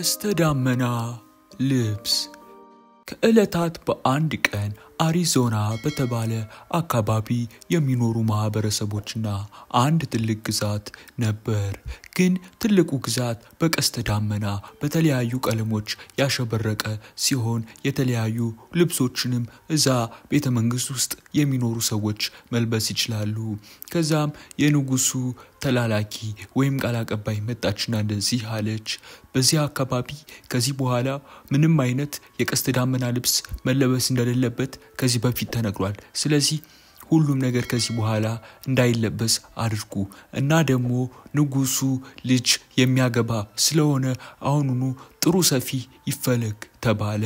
ቀስተ ዳመና ልብስ ከዕለታት በአንድ ቀን አሪዞና በተባለ አካባቢ የሚኖሩ ማህበረሰቦችና አንድ ትልቅ ግዛት ነበር። ግን ትልቁ ግዛት በቀስተ ዳመና በተለያዩ ቀለሞች ያሸበረቀ ሲሆን የተለያዩ ልብሶችንም እዛ ቤተ መንግስት ውስጥ የሚኖሩ ሰዎች መልበስ ይችላሉ። ከዛም የንጉሱ ተላላኪ ወይም ቃል አቀባይ መጣችና እንደዚህ አለች፣ በዚህ አካባቢ ከዚህ በኋላ ምንም አይነት የቀስተ ዳመና ልብስ መለበስ እንደሌለበት ከዚህ በፊት ተነግሯል። ስለዚህ ሁሉም ነገር ከዚህ በኋላ እንዳይለበስ አድርጉ እና ደግሞ ንጉሱ ልጅ የሚያገባ ስለሆነ አሁኑኑ ጥሩ ሰፊ ይፈለግ ተባለ።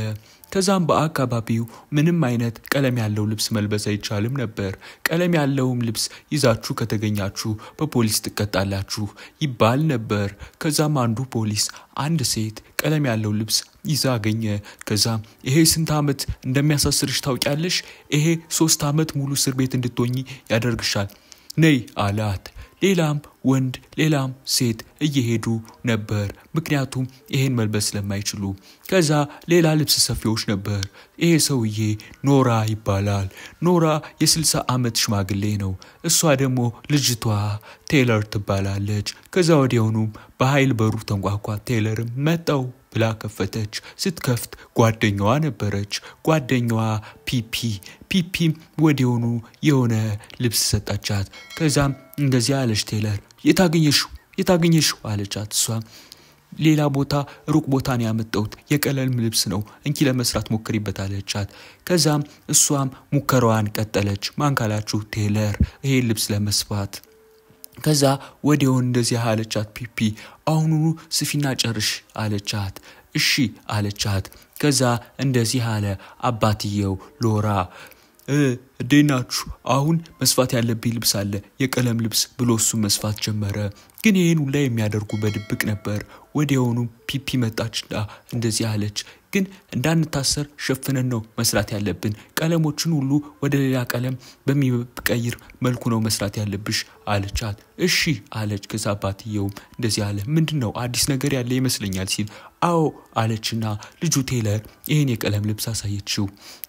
ከዛም በአካባቢው ምንም አይነት ቀለም ያለው ልብስ መልበስ አይቻልም ነበር። ቀለም ያለውም ልብስ ይዛችሁ ከተገኛችሁ በፖሊስ ትቀጣላችሁ ይባል ነበር። ከዛም አንዱ ፖሊስ አንድ ሴት ቀለም ያለው ልብስ ይዛ አገኘ። ከዛም ይሄ ስንት ዓመት እንደሚያሳስርሽ ታውቂያለሽ? ይሄ 3 ዓመት ሙሉ እስር ቤት እንድትሆኚ ያደርግሻል ነይ አላት። ሌላም ወንድ ሌላም ሴት እየሄዱ ነበር፣ ምክንያቱም ይሄን መልበስ ስለማይችሉ። ከዛ ሌላ ልብስ ሰፊዎች ነበር። ይሄ ሰውዬ ኖራ ይባላል። ኖራ የ60 ዓመት ሽማግሌ ነው። እሷ ደግሞ ልጅቷ ቴይለር ትባላለች። ከዛ ወዲያውኑም በኃይል በሩ ተንኳኳ። ቴይለርም መጣው ብላ ከፈተች። ስትከፍት ጓደኛዋ ነበረች። ጓደኛዋ ፒፒም ወዲያውኑ የሆነ ልብስ ሰጣቻት። ከዛም እንደዚህ አለች ቴይለር፣ የታገኘሽው አለቻት። እሷም ሌላ ቦታ ሩቅ ቦታ ነው ያመጣሁት፣ የቀለም ልብስ ነው፣ እንኪ ለመስራት ሞክሪበት አለቻት። ከዛም እሷም ሙከራዋን ቀጠለች። ማን ካላችሁ ቴይለር ይሄ ልብስ ለመስፋት። ከዛ ወዲያው እንደዚህ አለቻት ፒፒ፣ አሁኑኑ ስፊና ጨርሽ አለቻት። እሺ አለቻት። ከዛ እንደዚህ አለ አባትየው ሎራ፣ እዴናችሁ አሁን መስፋት ያለብኝ ልብስ አለ፣ የቀለም ልብስ ብሎ እሱ መስፋት ጀመረ። ግን ይሄን ሁላ የሚያደርጉ በድብቅ ነበር። ወዲያውኑ ፒፒ መጣችና እንደዚህ አለች፣ ግን እንዳንታሰር ሸፍነን ነው መስራት ያለብን፣ ቀለሞችን ሁሉ ወደ ሌላ ቀለም በሚቀይር መልኩ ነው መስራት ያለብሽ አለቻት። እሺ አለች። ከዛ አባትየው እንደዚህ አለ፣ ምንድነው አዲስ ነገር ያለ ይመስለኛል ሲል፣ አዎ አለችና ልጁ ቴይለር ይሄን የቀለም ልብስ አሳየችው።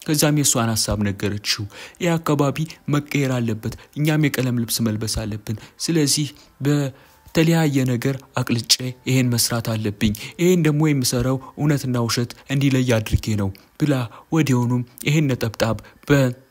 ከዛም የሷን ሐሳብ ነገረችው። ይሄ አካባቢ መቀየር አለበት፣ እኛም የቀለም ልብስ መልበስ አለብን። ስለዚህ በተለያየ ነገር አቅልጬ ይሄን መስራት አለብኝ። ይሄን ደግሞ የምሰራው እውነትና ውሸት እንዲለይ አድርጌ ነው ብላ ወዲያውኑም ይሄን ነጠብጣብ በማይክሮስኮፕ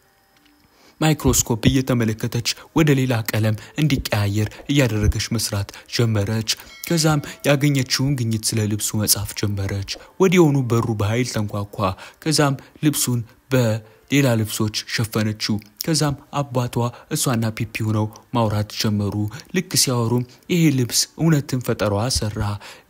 እየተመለከተች ወደ ሌላ ቀለም እንዲቀያየር እያደረገች መስራት ጀመረች። ከዛም ያገኘችውን ግኝት ስለ ልብሱ መጻፍ ጀመረች። ወዲያውኑ በሩ በኃይል ተንኳኳ። ከዛም ልብሱን በሌላ ልብሶች ሸፈነችው። ከዛም አባቷ እሷና ፒፒ ሆነው ማውራት ጀመሩ። ልክ ሲያወሩም ይሄ ልብስ እውነትን ፈጠሯ ሰራ።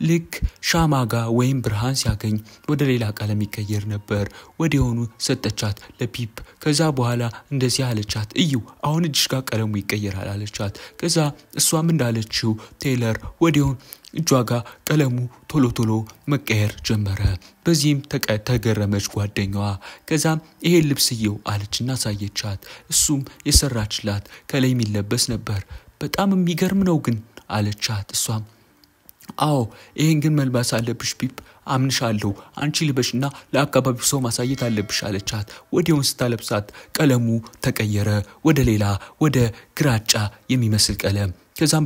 ልክ ሻማጋ ወይም ብርሃን ሲያገኝ ወደ ሌላ ቀለም ይቀየር ነበር። ወዲያውኑ ሰጠቻት ለፒፕ። ከዛ በኋላ እንደዚህ አለቻት፣ እዩ አሁን እጅሽ ጋር ቀለሙ ይቀየራል አለቻት። ከዛ እሷም እንዳለችው ቴይለር ወዲያውኑ እጇ ጋር ቀለሙ ቶሎ መቀየር ጀመረ። በዚህም ተገረመች ጓደኛዋ። ከዛም ይሄ ልብስየው አለችና ሳየቻት። እሱም የሰራችላት ከላይ የሚለበስ ነበር። በጣም የሚገርም ነው ግን አለቻት። እሷም አዎ ይሄን ግን መልበስ አለብሽ ፒፕ፣ አምንሻለሁ፣ አንቺ ልበሽና ለአካባቢው ሰው ማሳየት አለብሽ አለቻት። ወዲያውን ስታለብሳት ቀለሙ ተቀየረ ወደ ሌላ ወደ ግራጫ የሚመስል ቀለም። ከዛም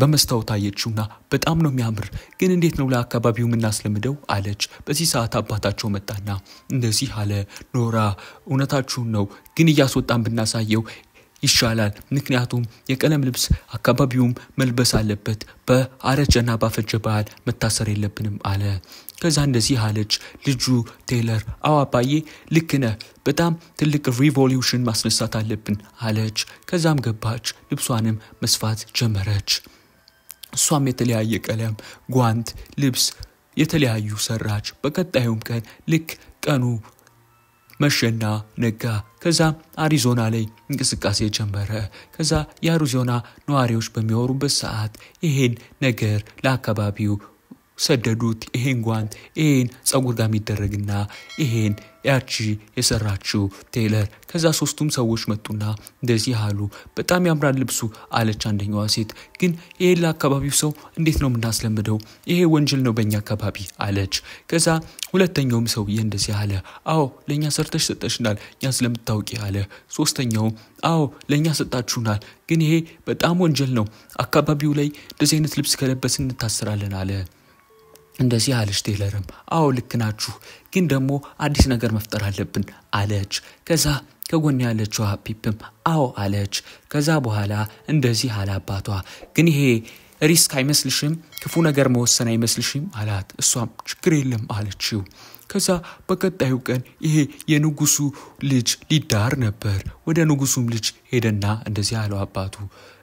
በመስታወት አየችውና በጣም ነው የሚያምር፣ ግን እንዴት ነው ለአካባቢው የምናስለምደው አለች። በዚህ ሰዓት አባታቸው መጣና እንደዚህ አለ፣ ኖራ እውነታችሁን ነው፣ ግን እያስወጣን ብናሳየው ይሻላል፣ ምክንያቱም የቀለም ልብስ አካባቢውም መልበስ አለበት፣ በአረጀና ባፈጀ ባህል መታሰር የለብንም አለ። ከዛ እንደዚህ አለች ልጁ ቴይለር፣ አዎ አባዬ ልክ ነህ፣ በጣም ትልቅ ሪቮሉሽን ማስነሳት አለብን አለች። ከዛም ገባች፣ ልብሷንም መስፋት ጀመረች። እሷም የተለያየ ቀለም ጓንት ልብስ የተለያዩ ሰራች። በቀጣዩም ቀን ልክ ቀኑ መሸና ነጋ። ከዛ አሪዞና ላይ እንቅስቃሴ ጀመረ። ከዛ የአሪዞና ነዋሪዎች በሚያወሩበት ሰዓት ይሄን ነገር ለአካባቢው ሰደዱት። ይሄን ጓንት ይሄን ጸጉር ጋር የሚደረግና ይሄን ያቺ የሰራችው ቴይለር። ከዛ ሶስቱም ሰዎች መጡና እንደዚህ አሉ። በጣም ያምራል ልብሱ አለች አንደኛዋ ሴት። ግን ይሄ ለአካባቢው ሰው እንዴት ነው የምናስለምደው? ይሄ ወንጀል ነው በእኛ አካባቢ አለች። ከዛ ሁለተኛውም ሰውዬ እንደዚህ አለ። አዎ ለኛ ሰርተሽ ሰጠሽናል እኛ ስለምታውቂ አለ። ሶስተኛውም አዎ ለኛ ሰጣችሁናል፣ ግን ይሄ በጣም ወንጀል ነው። አካባቢው ላይ እንደዚህ አይነት ልብስ ከለበስን እንታሰራለን አለ። እንደዚህ አለች ቴይለርም አዎ ልክ ናችሁ፣ ግን ደግሞ አዲስ ነገር መፍጠር አለብን አለች። ከዛ ከጎን ያለችው ፒፕም አዎ አለች። ከዛ በኋላ እንደዚህ አለ አባቷ። ግን ይሄ ሪስክ አይመስልሽም? ክፉ ነገር መወሰን አይመስልሽም አላት። እሷም ችግር የለም አለችው። ከዛ በቀጣዩ ቀን ይሄ የንጉሱ ልጅ ሊዳር ነበር። ወደ ንጉሱም ልጅ ሄደና እንደዚህ አለው አባቱ።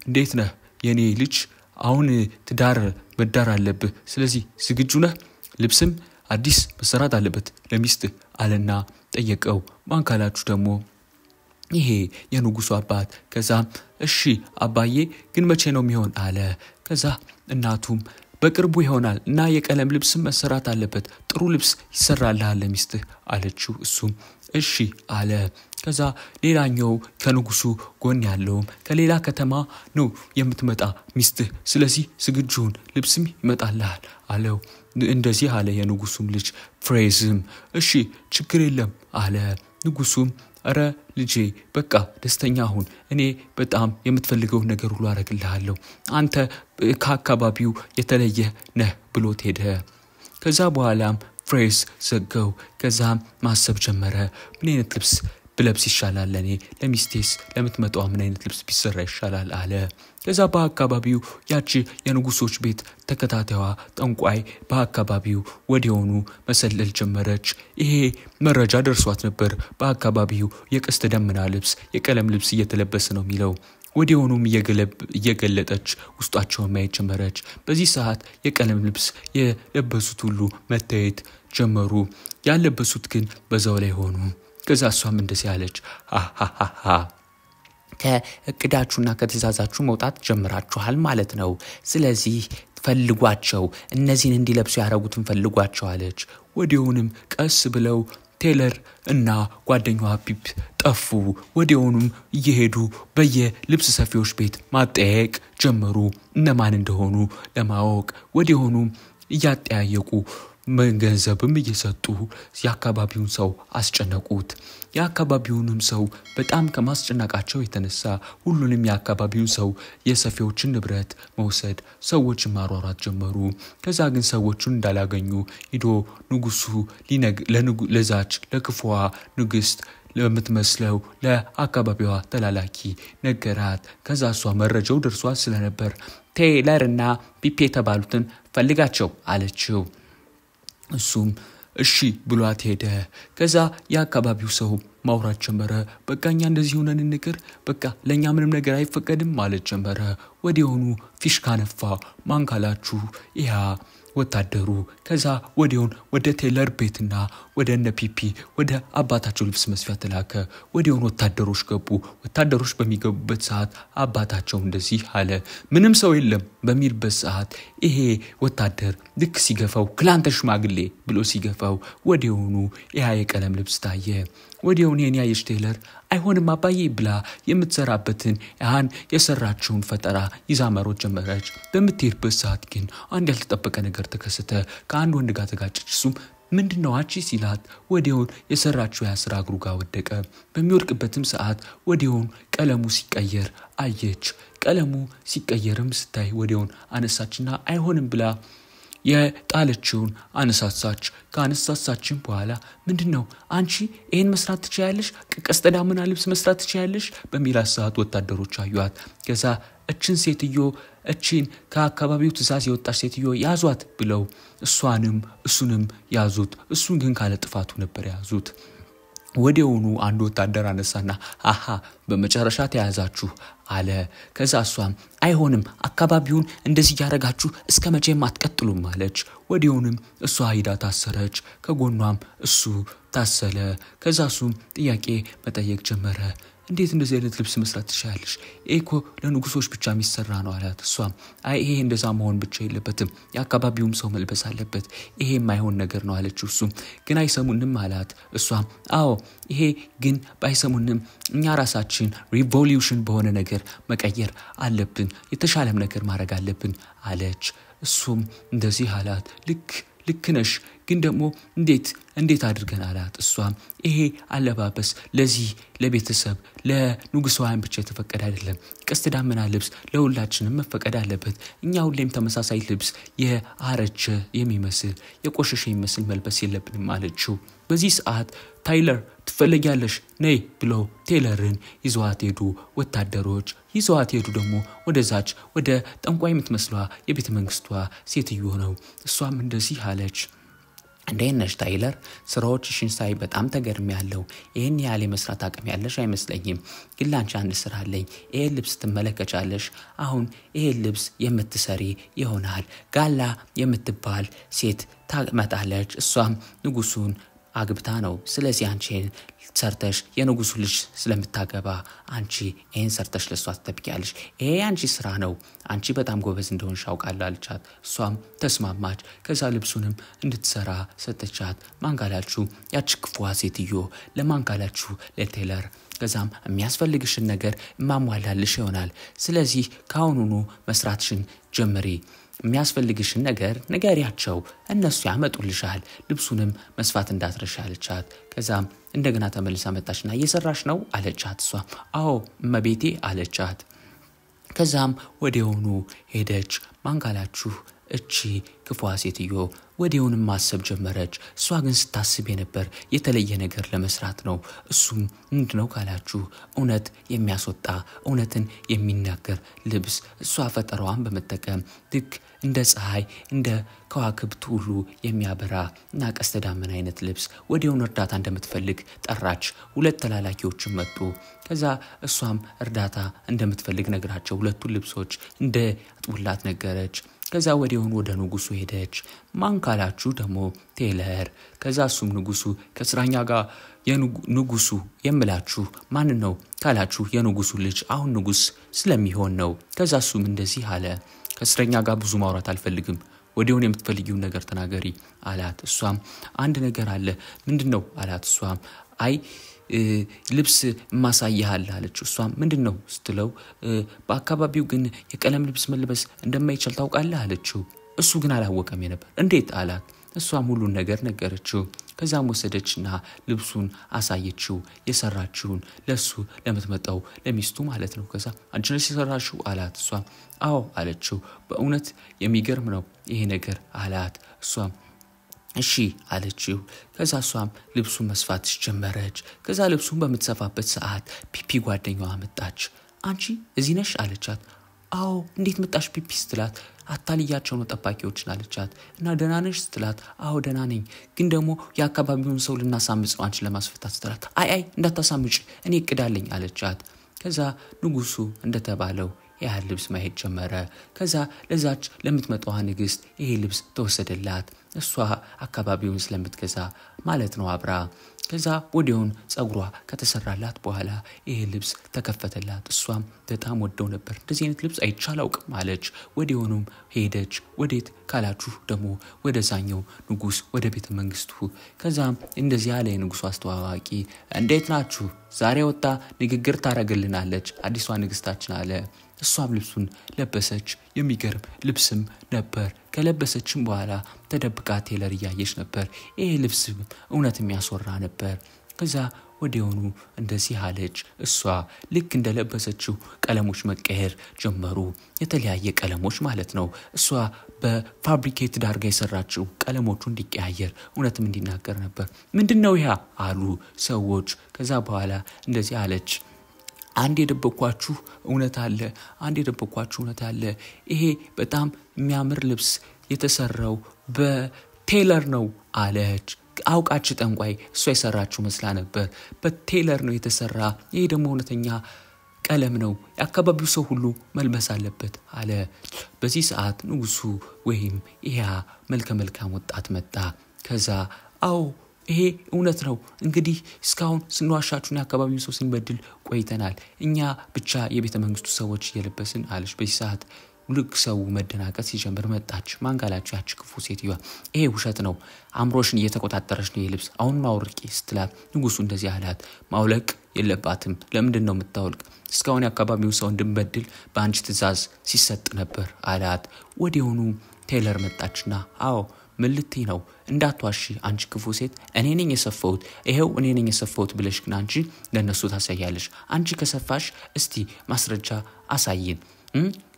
እንዴት ነህ የኔ ልጅ? አሁን ትዳር መዳር አለብህ። ስለዚህ ዝግጁ ነህ? ልብስም አዲስ መሰራት አለበት ለሚስትህ አለና ጠየቀው። ማን ካላችሁ ደግሞ ይሄ የንጉሱ አባት። ከዛም እሺ አባዬ ግን መቼ ነው የሚሆን አለ። ከዛ እናቱም በቅርቡ ይሆናል እና የቀለም ልብስም መሰራት አለበት፣ ጥሩ ልብስ ይሰራልሃል ለሚስትህ አለችው። እሱም እሺ አለ። ከዛ ሌላኛው ከንጉሱ ጎን ያለውም ከሌላ ከተማ ነው የምትመጣ ሚስትህ፣ ስለዚህ ዝግጁን ልብስም ይመጣልሃል አለው። እንደዚህ አለ የንጉሱም ልጅ ፍሬዝም እሺ ችግር የለም አለ። ንጉሱም አረ ልጄ በቃ ደስተኛ ሁን፣ እኔ በጣም የምትፈልገው ነገር ሁሉ አረግልሃለሁ፣ አንተ ከአካባቢው የተለየ ነህ ብሎት ሄደ። ከዛ በኋላም ፍሬዝ ዘጋው። ከዛም ማሰብ ጀመረ። ምን አይነት ልብስ ብለብስ ይሻላል ለኔ? ለሚስቴስ ለምትመጣው ምን አይነት ልብስ ቢሰራ ይሻላል አለ። ከዛ በአካባቢው ያቺ የንጉሶች ቤት ተከታታይዋ ጠንቋይ በአካባቢው ወዲያውኑ መሰለል ጀመረች። ይሄ መረጃ ደርሷት ነበር። በአካባቢው የቀስተ ደመና ልብስ የቀለም ልብስ እየተለበሰ ነው የሚለው። ወዲያውኑም እየገለጠች ውስጣቸውን ማየት ጀመረች። በዚህ ሰዓት የቀለም ልብስ የለበሱት ሁሉ መታየት ጀመሩ። ያለበሱት ግን በዛው ላይ ሆኑ። ከዛ እሷም እንደዚህ አለች፣ ሃሃሃ ከእቅዳችሁና ከትእዛዛችሁ መውጣት ጀምራችኋል ማለት ነው። ስለዚህ ፈልጓቸው፣ እነዚህን እንዲለብሱ ያደረጉትን ፈልጓቸው አለች። ወዲያውኑም ቀስ ብለው ቴይለር እና ጓደኛዋ ፒፕ ጠፉ። ወዲያውኑም እየሄዱ በየልብስ ሰፊዎች ቤት ማጠያየቅ ጀመሩ እነማን እንደሆኑ ለማወቅ። ወዲያውኑም እያጠያየቁ ገንዘብም እየሰጡ የአካባቢውን ሰው አስጨነቁት። የአካባቢውንም ሰው በጣም ከማስጨነቃቸው የተነሳ ሁሉንም የአካባቢውን ሰው የሰፊዎችን ንብረት መውሰድ ሰዎችን ማሯሯት ጀመሩ። ከዛ ግን ሰዎቹን እንዳላገኙ ሄዶ ንጉሱ ለዛች ለክፉዋ ንግስት ለምትመስለው ለአካባቢዋ ተላላኪ ነገራት። ከዛ እሷ መረጃው ደርሷት ስለነበር ቴይለር እና ፒፕ የተባሉትን ፈልጋቸው አለችው። እሱም እሺ ብሏት ሄደ። ከዛ የአካባቢው ሰው ማውራት ጀመረ። በቃኛ እንደዚህ ሆነን እንቅር፣ በቃ ለኛ ምንም ነገር አይፈቀድም ማለት ጀመረ። ወዲያውኑ ፊሽካ ነፋ። ማን ካላችሁ ያ ወታደሩ። ከዛ ወዲያውን ወደ ቴይለር ቤትና ወደ እነ ፒፒ ወደ አባታቸው ልብስ መስፊያ ተላከ። ወዲያውን ወታደሮች ገቡ። ወታደሮች በሚገቡበት ሰዓት አባታቸው እንደዚህ አለ፣ ምንም ሰው የለም በሚልበት ሰዓት ይሄ ወታደር ልክ ሲገፋው ክላንተ ሽማግሌ ብሎ ሲገፋው ወዲያውኑ ያ የቀለም ልብስ ታየ። ወዲያውን የኔ ያየች ቴይለር አይሆንም አባዬ ብላ የምትሰራበትን ያን የሰራችውን ፈጠራ ይዛ መሮጥ ጀመረች። በምትሄድበት ሰዓት ግን አንድ ያልተጠበቀ ነገር ተከሰተ። ከአንድ ወንድ ጋር ተጋጨች። እሱም ምንድነው አንቺ ሲላት ወዲያውን የሰራችው ያስራ እግሩ ጋር ወደቀ። በሚወድቅበትም ሰዓት ወዲያውን ቀለሙ ሲቀየር አየች። ቀለሙ ሲቀየርም ስታይ ወዲያውን አነሳችና አይሆንም ብላ የጣለችውን አነሳሳች። ከአነሳሳችን በኋላ ምንድነው አንቺ ይሄን መስራት ትችያለሽ? ቀስተ ደመና ልብስ መስራት ትችያለሽ? በሚላት ሰዓት ወታደሮች አዩአት። ከዛ እችን ሴትዮ እችን ከአካባቢው ትእዛዝ የወጣች ሴትዮ ያዟት ብለው እሷንም እሱንም ያዙት። እሱን ግን ካለ ጥፋቱ ነበር ያዙት። ወዲያውኑ አንድ ወታደር አነሳና አሃ በመጨረሻ ተያዛችሁ አለ። ከዛ እሷም አይሆንም አካባቢውን እንደዚህ ያረጋችሁ እስከመቼም አትቀጥሉም አለች። ወዲያውንም እሷ ሄዳ ታሰረች። ከጎኗም እሱ ታሰለ። ከዛ እሱም ጥያቄ መጠየቅ ጀመረ። እንዴት እንደዚህ አይነት ልብስ መስራት ትችላለሽ? እኮ ለንጉሶች ብቻ የሚሰራ ነው አላት። እሷም አይ ይሄ እንደዛ መሆን ብቻ የለበትም የአካባቢውም ሰው መልበስ አለበት፣ ይሄ የማይሆን ነገር ነው አለችው። እሱም ግን አይሰሙንም አላት። እሷም አዎ ይሄ ግን ባይሰሙንም እኛ ራሳችን ሪቮሉሽን በሆነ ነገር መቀየር አለብን፣ የተሻለም ነገር ማድረግ አለብን አለች። እሱም እንደዚህ አላት። ልክ ነሽ፣ ግን ደግሞ እንዴት አድርገን አላት። እሷም ይሄ አለባበስ ለዚህ ለቤተሰብ ለንጉሳውያን ብቻ የተፈቀደ አይደለም፣ ቀስተ ዳመና ልብስ ለሁላችንም መፈቀድ አለበት። እኛ ሁሌም ተመሳሳይ ልብስ የአረጀ የሚመስል የቆሸሸ የሚመስል መልበስ የለብንም አለችው። በዚህ ሰዓት ታይለር ትፈልጊያለሽ ነይ ብሎ ቴይለርን ይዘዋት ሄዱ። ወታደሮች ይዘዋት ሄዱ ደግሞ ወደዛች ወደ ጠንቋይ የምትመስለዋ የቤተ መንግስቷ ሴትዮ ነው። እሷም እንደዚህ አለች። እንዴት ነሽ ታይለር? ስራዎችሽን ሳይ በጣም ተገርሚያለሁ። ይሄን ያህል መስራት አቅም ያለሽ አይመስለኝም። ግን ላንቺ አንድ ስራ አለኝ። ይሄ ልብስ ትመለከቻለሽ። አሁን ይሄ ልብስ የምትሰሪ ይሆናል። ጋላ የምትባል ሴት ታመጣለች። እሷም ንጉሱን አግብታ ነው። ስለዚህ አንቺን ሰርተሽ የንጉሱ ልጅ ስለምታገባ አንቺ ይሄን ሰርተሽ ለሷ ትጠብቂያለሽ። ይሄ አንቺ ስራ ነው። አንቺ በጣም ጎበዝ እንደሆንሽ አውቃለሁ አለቻት። እሷም ተስማማች። ከዛ ልብሱንም እንድትሰራ ሰጠቻት። ማንጋላችሁ ያቺ ክፉዋ ሴትዮ ለማንጋላችሁ ለቴይለር ከዛም የሚያስፈልግሽን ነገር ማሟላልሽ ይሆናል። ስለዚህ ካሁኑኑ መስራትሽን ጀምሪ። የሚያስፈልግሽን ነገር ንገሪያቸው፣ እነሱ ያመጡልሻል። ልብሱንም መስፋት እንዳትረሺ አለቻት። ከዛም እንደገና ተመልሳ መጣችና እየሰራሽ ነው አለቻት። እሷ አዎ እመቤቴ አለቻት። ከዛም ወዲያውኑ ሄደች። ማንጋላችሁ እቺ ክፉዋ ሴትዮ ወዲያውንም ማሰብ ጀመረች። እሷ ግን ስታስብ የነበር የተለየ ነገር ለመስራት ነው። እሱም ምንድነው ካላችሁ እውነት የሚያስወጣ እውነትን የሚናገር ልብስ እሷ ፈጠራዋን በመጠቀም ልክ እንደ ፀሐይ እንደ ከዋክብት ሁሉ የሚያበራ እና ቀስተ ዳመና አይነት ልብስ ወዲያውኑ እርዳታ እንደምትፈልግ ጠራች። ሁለት ተላላኪዎችም መጡ። ከዛ እሷም እርዳታ እንደምትፈልግ ነግራቸው ሁለቱን ልብሶች እንደ አጥቡላት ነገረች። ከዛ ወዲያውኑ ወደ ንጉሱ ሄደች። ማንካላችሁ ደግሞ ቴይለር። ከዛ እሱም ንጉሱ ከስራኛ ጋር የንጉሱ የምላችሁ ማን ነው ካላችሁ የንጉሱ ልጅ አሁን ንጉስ ስለሚሆን ነው። ከዛ እሱም እንደዚህ አለ። ከስራኛ ጋር ብዙ ማውራት አልፈልግም፣ ወዲያውኑ የምትፈልጊውን ነገር ተናገሪ አላት። እሷም አንድ ነገር አለ። ምንድነው አላት። እሷም አይ ልብስ ማሳያል አለች። እሷም ምንድነው ስትለው በአካባቢው ግን የቀለም ልብስ መልበስ እንደማይቻል ታውቃለህ አለችው። እሱ ግን አላወቀም ነበር። እንዴት አላት። እሷም ሁሉን ነገር ነገረችው። ከዛም ወሰደችና ልብሱን አሳየችው። የሰራችውን ለሱ ለምትመጣው ለሚስቱ ማለት ነው። ከዛ አንቺ ነሽ የሰራችው አላት። እሷም አዎ አለችው። በእውነት የሚገርም ነው ይሄ ነገር አላት። እሷም እሺ አለችው። ከዛ እሷም ልብሱን መስፋት ጀመረች። ከዛ ልብሱን በምትሰፋበት ሰዓት ፒፒ ጓደኛዋ መጣች። አንቺ እዚህ ነሽ አለቻት። አዎ እንዴት መጣሽ ፒፒ ስትላት አታልያቸው ነው ጠባቂዎችን አለቻት። እና ደህና ነሽ ስትላት አዎ ደህና ነኝ፣ ግን ደግሞ የአካባቢውን ሰው ልናሳምጽው አንቺ ለማስፈታት ስትላት አይ እንዳታሳምጪ እኔ እቅዳለኝ አለቻት። ከዛ ንጉሱ እንደተባለው ያህል ልብስ ማየት ጀመረ። ከዛ ለዛች ለምትመጣዋ ንግስት ይሄ ልብስ ተወሰደላት። እሷ አካባቢውን ስለምትገዛ ማለት ነው አብራ። ከዛ ወዲያውን ጸጉሯ ከተሰራላት በኋላ ይሄ ልብስ ተከፈተላት። እሷም በጣም ወደው ነበር። እንደዚህ አይነት ልብስ አይቻላውቅም አለች። ወዲያውኑም ሄደች። ወዴት ካላችሁ ደግሞ ወደዛኛው ንጉስ ወደ ቤተ መንግስቱ። ከዛም እንደዚህ ያለ የንጉሱ አስተዋዋቂ እንዴት ናችሁ? ዛሬ ወጣ ንግግር ታረግልናለች አዲሷ ንግስታችን አለ። እሷም ልብሱን ለበሰች። የሚገርም ልብስም ነበር። ከለበሰችም በኋላ ተደብቃ ቴይለር እያየች ነበር። ይሄ ልብስ እውነት የሚያስወራ ነበር። ከዛ ወዲያውኑ እንደዚህ አለች። እሷ ልክ እንደለበሰችው ቀለሞች መቀየር ጀመሩ። የተለያየ ቀለሞች ማለት ነው። እሷ በፋብሪኬት ዳርጋ የሰራችው ቀለሞቹ እንዲቀያየር እውነትም እንዲናገር ነበር። ምንድነው ይሄ አሉ ሰዎች። ከዛ በኋላ እንደዚህ አለች። አንድ የደበኳችሁ እውነት አለ። ይሄ በጣም የሚያምር ልብስ የተሰራው በቴይለር ነው አለች። አውቃች ጠንቋይ እሷ የሰራችው መስላ ነበር። በቴይለር ነው የተሰራ። ይሄ ደግሞ እውነተኛ ቀለም ነው የአካባቢው ሰው ሁሉ መልበስ አለበት አለ። በዚህ ሰዓት ንጉሱ ወይም ያ መልካም ወጣት መጣ። ከዛ አዎ ይሄ እውነት ነው እንግዲህ እስካሁን ስንዋሻችሁና አካባቢው ሰው ስንበድል ቆይተናል እኛ ብቻ የቤተ መንግስቱ ሰዎች እየለበስን አለች። በዚህ ሰዓት ልክ ሰው መደናቀጥ ሲጀምር መጣች። ማንጋላችሁ ያቺ ክፉ ሴትዋ ይሄ ውሸት ነው አምሮሽን እየተቆጣጠረሽ ነው የልብስ አሁን ማውልቂ ስትላት ንጉሱ እንደዚህ አላት። ማውለቅ የለባትም ለምንድነው የምታወልቅ? እስካሁን የአካባቢው ሰው እንድንበድል በአንቺ ትእዛዝ ሲሰጥ ነበር አላት። ወዲያውኑ ቴይለር መጣችና አዎ ምልቲ ነው እንዳትዋሺ አንቺ ክፉ ሴት እኔ ነኝ የሰፋሁት ይሄው እኔ ነኝ የሰፋሁት ብለሽ ግን አንቺ ለነሱ ታሳያለሽ። አንቺ ከሰፋሽ እስቲ ማስረጃ አሳይን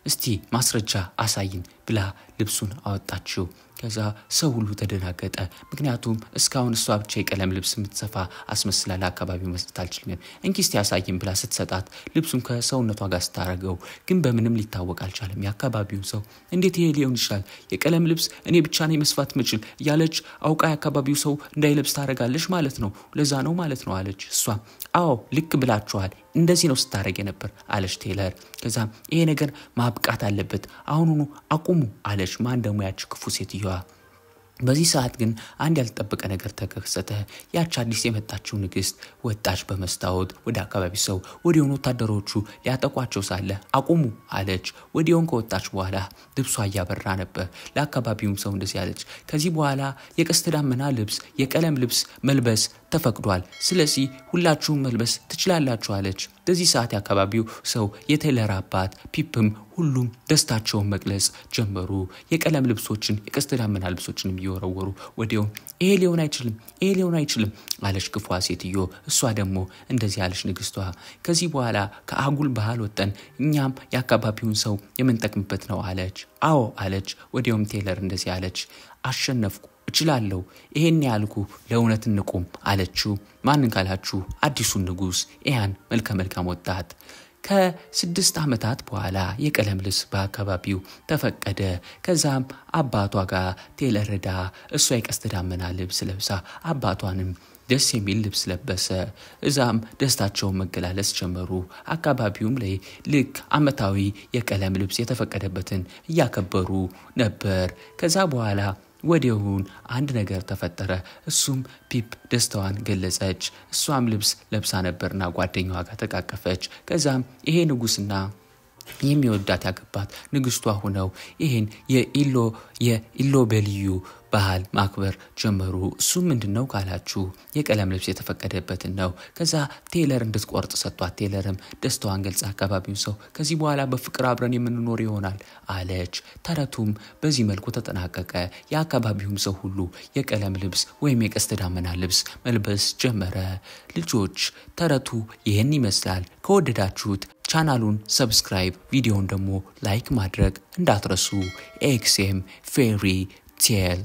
እስቲ ማስረጃ አሳይን ብላ ልብሱን አወጣችው። ከዛ ሰው ሁሉ ተደናገጠ። ምክንያቱም እስካሁን እሷ ብቻ የቀለም ልብስ የምትሰፋ አስመስላ ለአካባቢው መስጠት አልችልም እንኪስቲ አሳይን ብላ ስትሰጣት ልብሱን ከሰውነቷ ጋር ስታረገው ግን በምንም ሊታወቅ አልቻለም። የአካባቢው ሰው እንዴት ይሄ ሊሆን ይችላል የቀለም ልብስ እኔ ብቻ ነኝ መስፋት ምችል ያለች አውቃ የአካባቢው ሰው እንዳይለብስ ታረጋለሽ ማለት ነው ለዛ ነው ማለት ነው አለች። እሷ አዎ ልክ ብላችኋል እንደዚህ ነው ስታረግ ነበር አለች ቴይለር። ከዛ ይሄ ነገር ማብቃት አለበት አሁኑኑ አቁሙ አለች። ማን ደግሞ ያቺ ክፉ ሴትዋ። በዚህ ሰዓት ግን አንድ ያልተጠበቀ ነገር ተከሰተ። ያቺ አዲስ የመጣችው ንግስት ወጣች በመስታወት ወደ አካባቢው ሰው ወዲያውኑ ወታደሮቹ ሊያጠቋቸው ሳለ አቁሙ አለች። ወዲያውኑ ከወጣች በኋላ ልብሷ ያበራ ነበር። ለአካባቢውም ሰው እንደዚህ አለች ከዚህ በኋላ የቀስተ ዳመና ልብስ የቀለም ልብስ መልበስ ተፈቅዷል ስለዚህ ሁላችሁም መልበስ ትችላላችሁ አለች። በዚህ ሰዓት የአካባቢው ሰው የቴይለር አባት ፒፕም ሁሉም ደስታቸውን መግለጽ ጀመሩ። የቀለም ልብሶችን የቀስተ ዳመና ልብሶችን እየወረወሩ ወዲያው ይሄ ሊሆን አይችልም አለች ክፉ ሴትዮ። እሷ ደግሞ እንደዚህ አለች ንግስቷ ከዚህ በኋላ ከአጉል ባህል ወጣን እኛም የአካባቢውን ሰው የምንጠቅምበት ነው አለች። አዎ አለች። ወዲያውም ቴይለር እንደዚህ አለች አሸነፍኩ እችላለሁ ይሄን ያልኩ ለእውነት እንቆም አለችው። ማንን ካላችሁ አዲሱን ንጉስ ያን መልካም ወጣት። ከ6 ዓመታት በኋላ የቀለም ልብስ በአካባቢው ተፈቀደ። ከዛም አባቷ ጋር ቴይለር ሄዳ እሷ የቀስተ ዳመና ልብስ ለብሳ አባቷንም ደስ የሚል ልብስ ለበሰ። እዛም ደስታቸውን መገላለጽ ጀመሩ። አካባቢውም ላይ ልክ አመታዊ የቀለም ልብስ የተፈቀደበትን እያከበሩ ነበር። ከዛ በኋላ ወዲያውኑ አንድ ነገር ተፈጠረ። እሱም ፒፕ ደስታዋን ገለጸች። እሷም ልብስ ለብሳ ነበርና ጓደኛዋ ጋር ተቃቀፈች። ከዛም ይሄ ንጉስና የሚወዳት ያገባት ንግስቷ ሆነው ይሄን የኢሎቤልዩ ባህል ማክበር ጀመሩ። እሱ ምንድነው ካላችሁ የቀለም ልብስ የተፈቀደበትን ነው። ከዛ ቴይለር እንድትቆርጥ ሰጥቷት ቴይለርም ደስታዋን ገልጻ አካባቢው ሰው ከዚህ በኋላ በፍቅር አብረን የምንኖር ይሆናል አለች። ተረቱም በዚህ መልኩ ተጠናቀቀ። የአካባቢው ሰው ሁሉ የቀለም ልብስ ወይም የቀስተ ዳመና ልብስ መልበስ ጀመረ። ልጆች ተረቱ ይሄን ይመስላል። ከወደዳችሁት ቻናሉን ሰብስክራይብ ቪዲዮውን ደግሞ ላይክ ማድረግ እንዳትረሱ። ኤክስኤም ፌሪ ቴል